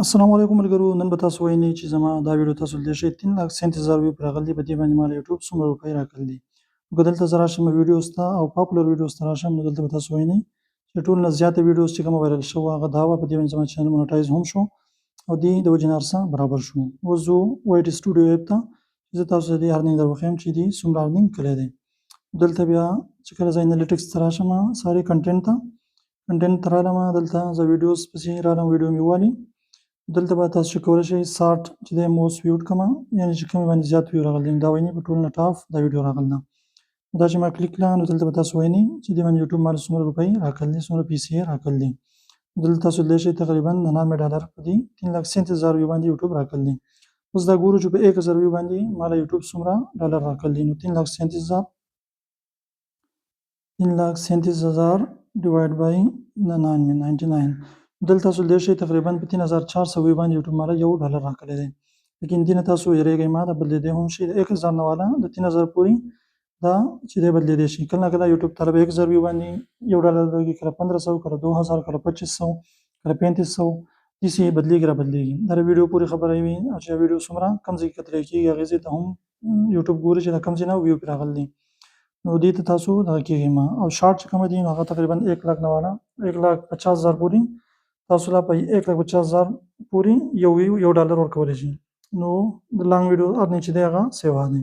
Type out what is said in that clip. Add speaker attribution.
Speaker 1: السلام علیکم ملګرو، نن به تاسو وینئ چې زما دا ویډیو تاسو لیدلی شئ 3,37,000 ویو پرې راغلي. په دې باندې ماله یوټیوب څومره روپۍ راکړل دي. نو که دلته زه راشم ویډیوز ته او پاپولر ویډیوز ته راشم، نو دلته به تاسو وینئ چې ټول نه زیاته ویډیوز چې کومه وایرل شوه هغه دا وه. په دې باندې زما چینل مونیټایز هم شو او دې د وجې نه هر څه برابر شو. اوس ځو وایټ سټوډیو ایپ ته چې زه تاسو ته دې ارنینګ در وښیم چې دې څومره ارنینګ کړی دی. دلته بیا چې کله زه انالیټکس ته راشم، ساري کنټینټ ته رالم، دلته زه ویډیوز پسې رالم، ویډیو مې والي. دلته به تاسو کولی شئ سارټ چې دی موست ویوډ کړمه، یعنې چې کومې باندې زیات ویو راغلی دا وینئ په ټول نه ټاپ دا ویډیو راغلی ده. دا چې ما کلیک کړه نو دلته به تاسو وینئ چې دې باندې یوټیوب ماله څومره روپۍ راکړل دي، څومره پیسې یې راکړل دي. دلته تاسو لیدلی شئ تقریبا 99 ډالر په دې 3,37,000 ویو باندې یوټیوب راکړل دي. اوس دا ګورو چې په 1000 ویو باندې ماله یوټیوب څومره ډالر راکړل دي. نو 3,37,000 ډیوایډ بای 99. دلته تاسو لیدلی شئ تقریبا په 3,400 ویو باندې یوټیوب ماله $1 راکړی دی. لیکن دې نه تاسو ویرېږئ مه، دا بدلېدی هم شي. د 1000 نه والا د 3000 پورې دا چې دی بدلېدی شي. کله نه کله یوټیوب طالب 1000 ویو باندې $1 درکړي، کله 1500، کله 2000، کله 2500، کله 3500، داسې بدلېږي را بدلېږي. دا د ویډیو پورې خبره وي چې دا ویډیو څومره کوم ځای کې کتلی کېږي، هغې ځای ته هم یوټیوب ګوري چې دا کوم ځای نه ویو پرې راغلی دی. نو دې ته تاسو دغه کېږئ مه. او شارټ چې کومه دي نو هغه تقریبا 1 لاک نه والا 1,50,000 پورې تاسو لا په 1,50,000 پورې یو $1 ورکولی شي. نو د لانګ ویډیو ارنینګ چې دی هغه سیوا دی.